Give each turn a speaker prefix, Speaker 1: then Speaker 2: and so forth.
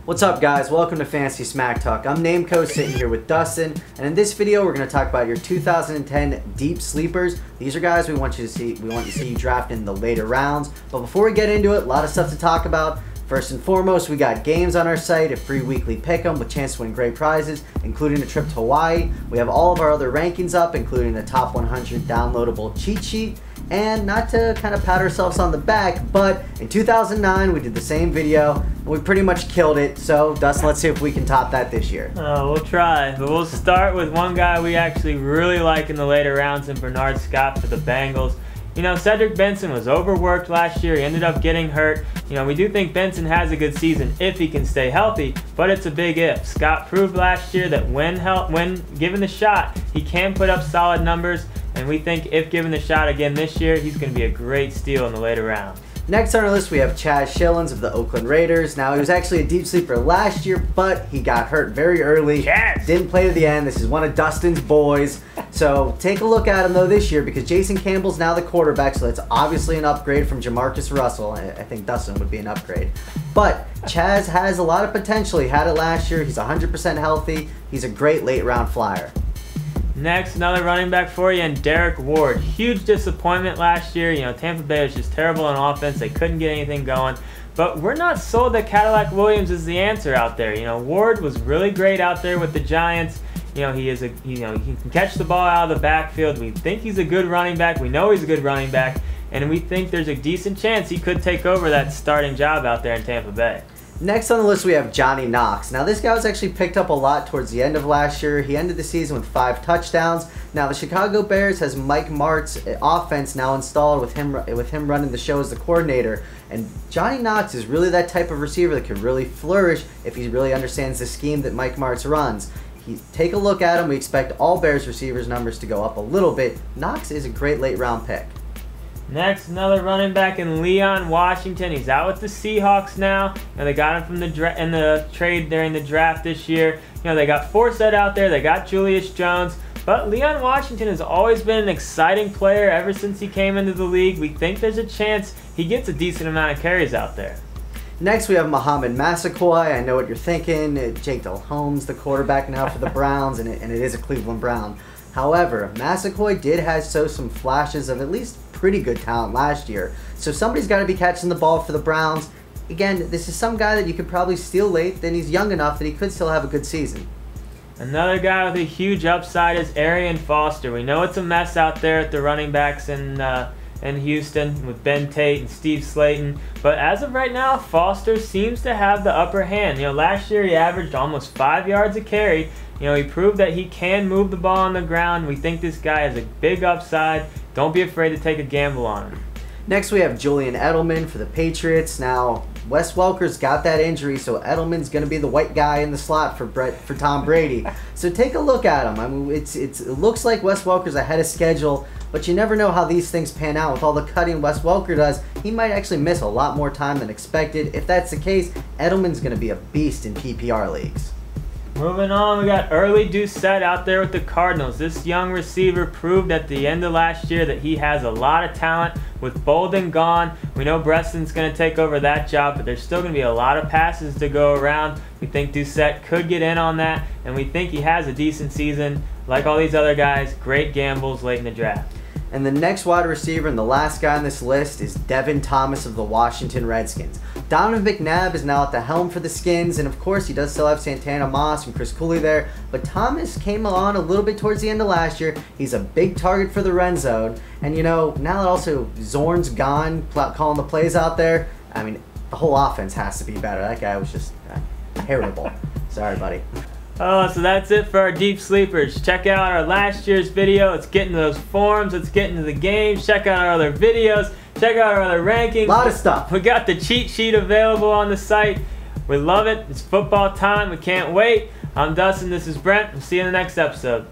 Speaker 1: What's up, guys? Welcome to Fantasy Smack Talk. I'm Nameco, sitting here with Dustin, and in this video we're going to talk about your 2010 deep sleepers. These are guys we want you to see you draft in the later rounds. But before we get into it, a lot of stuff to talk about. First and foremost, we got games on our site, a free weekly pick'em with chance to win great prizes, including a trip to Hawaii. We have all of our other rankings up, including the top 100 downloadable cheat sheet. And not to kind of pat ourselves on the back, but in 2009 we did the same video and we pretty much killed it. So Dustin, let's see if we can top that this year.
Speaker 2: We'll try, but we'll start with one guy we actually really like in the later rounds, and Bernard Scott for the Bengals. You know, Cedric Benson was overworked last year. He ended up getting hurt. You know, we do think Benson has a good season if he can stay healthy, but it's a big if. Scott proved last year that when given the shot, he can put up solid numbers, and we think if given the shot again this year, he's going to be a great steal in the later rounds.
Speaker 1: Next on our list, we have Chaz Schilens of the Oakland Raiders. Now, he was actually a deep sleeper last year, but he got hurt very early.
Speaker 2: Chaz!
Speaker 1: Didn't play to the end. This is one of Dustin's boys. So take a look at him, though, this year, because Jason Campbell's now the quarterback, so that's obviously an upgrade from Jamarcus Russell. I think Dustin would be an upgrade. But Chaz has a lot of potential. He had it last year. He's 100% healthy. He's a great late-round flyer.
Speaker 2: Next, another running back for you, and Derek Ward. Huge disappointment last year. You know, Tampa Bay was just terrible on offense. They couldn't get anything going. But we're not sold that Cadillac Williams is the answer out there. You know, Ward was really great out there with the Giants. You know, he can catch the ball out of the backfield. We think he's a good running back. We know he's a good running back. And we think there's a decent chance he could take over that starting job out there in Tampa Bay.
Speaker 1: Next on the list, we have Johnny Knox. Now, this guy was actually picked up a lot towards the end of last year. He ended the season with 5 touchdowns. Now, the Chicago Bears has Mike Martz's offense now installed with him running the show as the coordinator. And Johnny Knox is really that type of receiver that could really flourish if he really understands the scheme that Mike Martz runs. Take a look at him. We expect all Bears receivers' numbers to go up a little bit. Knox is a great late-round pick.
Speaker 2: Next, another running back in Leon Washington. He's out with the Seahawks now. You know, they got him from the trade during the draft this year. You know, they got Forsett out there. They got Julius Jones. But Leon Washington has always been an exciting player ever since he came into the league. We think there's a chance he gets a decent amount of carries out there.
Speaker 1: Next, we have Mohamed Massaquoi. I know what you're thinking. Jake Delhomme's the quarterback now for the Browns, and it is a Cleveland Brown. However, Massaquoi did have some flashes of at least pretty good talent last year. So somebody's got to be catching the ball for the Browns. Again, this is some guy that you could probably steal late, then he's young enough that he could still have a good season.
Speaker 2: Another guy with a huge upside is Arian Foster. We know it's a mess out there at the running backs in Houston with Ben Tate and Steve Slayton. But as of right now, Foster seems to have the upper hand. You know, last year he averaged almost 5 yards a carry. You know, he proved that he can move the ball on the ground. We think this guy has a big upside. Don't be afraid to take a gamble on him.
Speaker 1: Next, we have Julian Edelman for the Patriots. Now, Wes Welker's got that injury, so Edelman's going to be the white guy in the slot for Tom Brady. So take a look at him. I mean, it looks like Wes Welker's ahead of schedule, but you never know how these things pan out. With all the cutting Wes Welker does, he might actually miss a lot more time than expected. If that's the case, Edelman's going to be a beast in PPR leagues.
Speaker 2: Moving on, we got early Doucet out there with the Cardinals. This young receiver proved at the end of last year that he has a lot of talent. With Bolden gone, we know Breston's going to take over that job, but there's still going to be a lot of passes to go around. We think Doucet could get in on that, and we think he has a decent season. Like all these other guys, great gambles late in the draft.
Speaker 1: And the next wide receiver and the last guy on this list is Devin Thomas of the Washington Redskins. Donovan McNabb is now at the helm for the Skins, and of course he does still have Santana Moss and Chris Cooley there, but Thomas came on a little bit towards the end of last year. He's a big target for the red zone, and you know, now that also Zorn's gone, calling the plays out there, I mean, the whole offense has to be better. That guy was just terrible. Sorry, buddy.
Speaker 2: Oh, so that's it for our deep sleepers. Check out our last year's video. Let's get into those forums. Let's get into the games. Check out our other videos. Check out our other rankings.
Speaker 1: A lot of stuff.
Speaker 2: We got the cheat sheet available on the site. We love it. It's football time. We can't wait. I'm Dustin. This is Brent. We'll see you in the next episode.